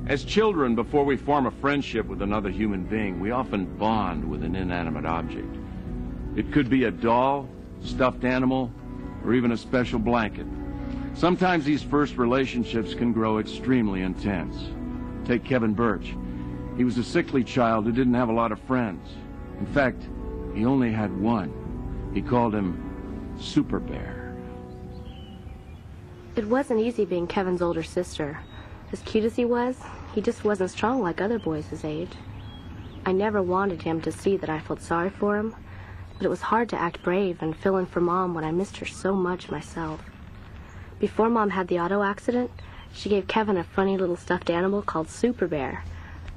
As children, before we form a friendship with another human being, we often bond with an inanimate object. It could be a doll, stuffed animal, or even a special blanket. Sometimes these first relationships can grow extremely intense. Take Kevin Birch. He was a sickly child who didn't have a lot of friends. In fact, he only had one. He called him Super Bear. It wasn't easy being Kevin's older sister. As cute as he was, he just wasn't strong like other boys his age. I never wanted him to see that I felt sorry for him, but it was hard to act brave and fill in for Mom when I missed her so much myself. Before Mom had the auto accident, she gave Kevin a funny little stuffed animal called Super Bear.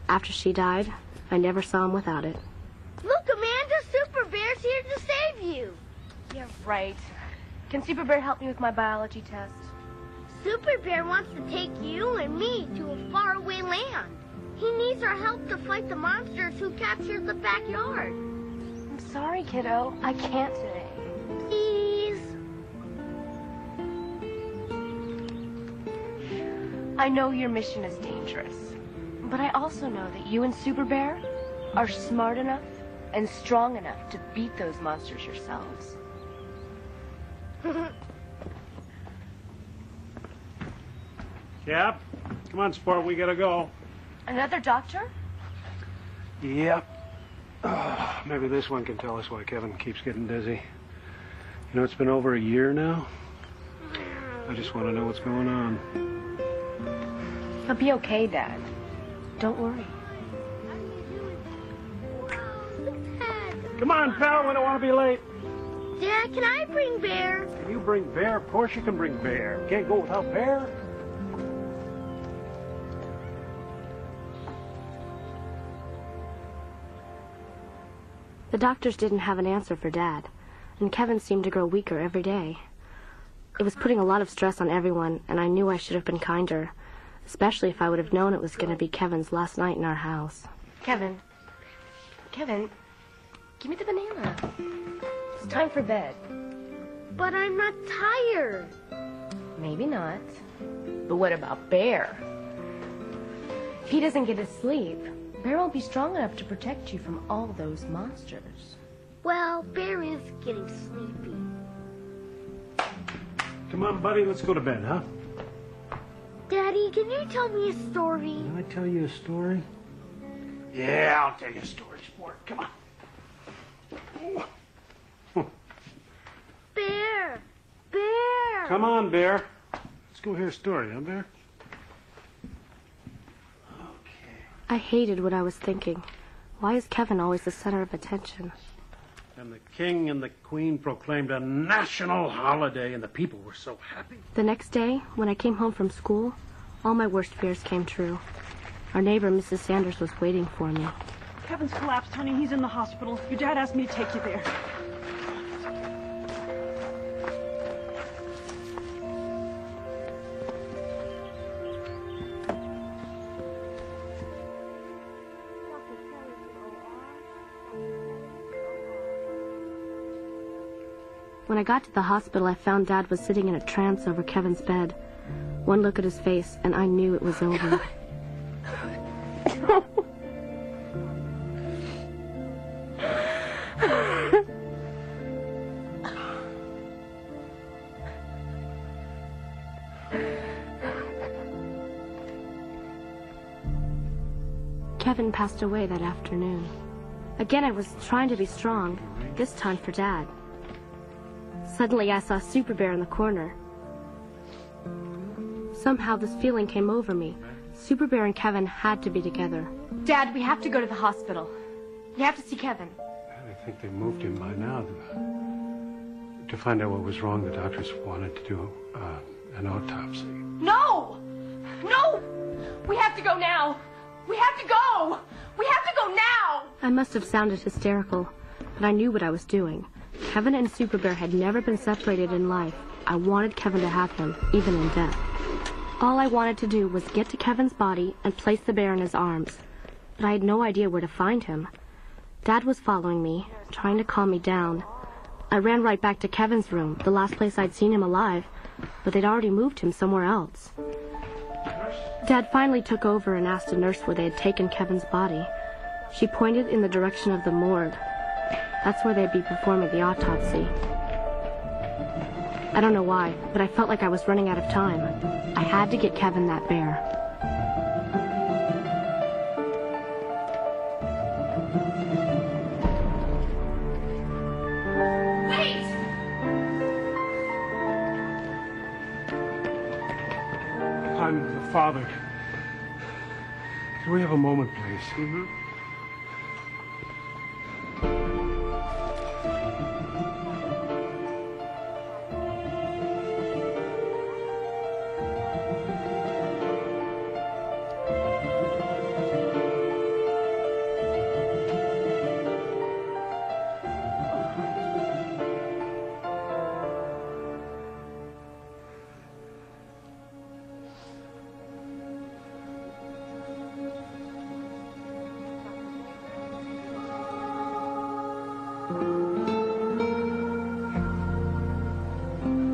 After she died, I never saw him without it. Look, Amanda, Super Bear's here to save you. Yeah, right. Can Super Bear help me with my biology test? Super Bear wants to take you and me to a faraway land. He needs our help to fight the monsters who captured the backyard. I'm sorry, kiddo. I can't today. Please. I know your mission is dangerous, but I also know that you and Super Bear are smart enough and strong enough to beat those monsters yourselves. Cap, come on, sport, we gotta go. Another doctor? Yep. Maybe this one can tell us why Kevin keeps getting dizzy. You know, it's been over a year now. I just want to know what's going on. He'll be okay, Dad. Don't worry. Come on, pal, we don't want to be late. Dad, can I bring Bear? Can you bring Bear? Of course you can bring Bear. Can't go without Bear. The doctors didn't have an answer for Dad, and Kevin seemed to grow weaker every day. It was putting a lot of stress on everyone, and I knew I should have been kinder, especially if I would have known it was going to be Kevin's last night in our house. Kevin, give me the banana. It's time for bed. But I'm not tired. Maybe not. But what about Bear? If he doesn't get his sleep, Bear won't be strong enough to protect you from all those monsters. Well, Bear is getting sleepy. Come on, buddy, let's go to bed, huh? Daddy, can you tell me a story? Can I tell you a story? Yeah, I'll tell you a story, sport. Come on. Bear! Bear! Come on, Bear. Let's go hear a story, huh, Bear? I hated what I was thinking. Why is Kevin always the center of attention? And the king and the queen proclaimed a national holiday, and the people were so happy. The next day, when I came home from school, all my worst fears came true. Our neighbor, Mrs. Sanders, was waiting for me. Kevin's collapsed, honey. He's in the hospital. Your dad asked me to take you there. When I got to the hospital, I found Dad was sitting in a trance over Kevin's bed. One look at his face, and I knew it was over. Kevin passed away that afternoon. Again, I was trying to be strong, this time for Dad. Suddenly, I saw Super Bear in the corner. Somehow, this feeling came over me. Super Bear and Kevin had to be together. Dad, we have to go to the hospital. You have to see Kevin. I think they moved him by now. To find out what was wrong, the doctors wanted to do an autopsy. No! No! We have to go now! We have to go! We have to go now! I must have sounded hysterical, but I knew what I was doing. Kevin and Super Bear had never been separated in life. I wanted Kevin to have him, even in death. All I wanted to do was get to Kevin's body and place the bear in his arms. But I had no idea where to find him. Dad was following me, trying to calm me down. I ran right back to Kevin's room, the last place I'd seen him alive, but they'd already moved him somewhere else. Dad finally took over and asked a nurse where they had taken Kevin's body. She pointed in the direction of the morgue. That's where they'd be performing the autopsy. I don't know why, but I felt like I was running out of time. I had to get Kevin that bear. Wait! I'm the father. Can we have a moment, please? Mm-hmm.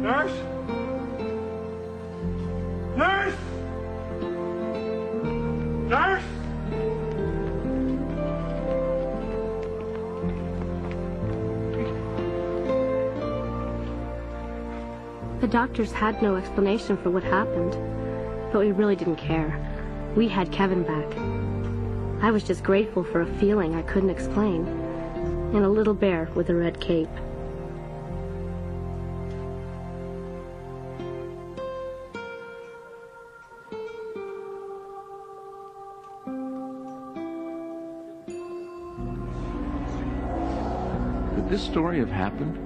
Nurse? Nurse? Nurse? The doctors had no explanation for what happened, but we really didn't care. We had Kevin back. I was just grateful for a feeling I couldn't explain, and a little bear with a red cape. Could this story have happened?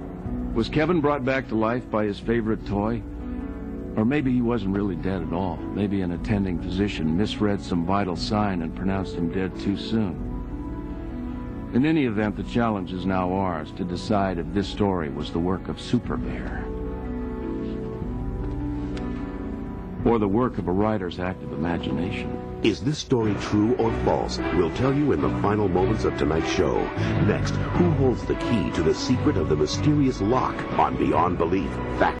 Was Kevin brought back to life by his favorite toy? Or maybe he wasn't really dead at all. Maybe an attending physician misread some vital sign and pronounced him dead too soon. In any event, the challenge is now ours to decide if this story was the work of Super Bear or the work of a writer's active imagination. Is this story true or false? We'll tell you in the final moments of tonight's show. Next, who holds the key to the secret of the mysterious lock on Beyond Belief? Fact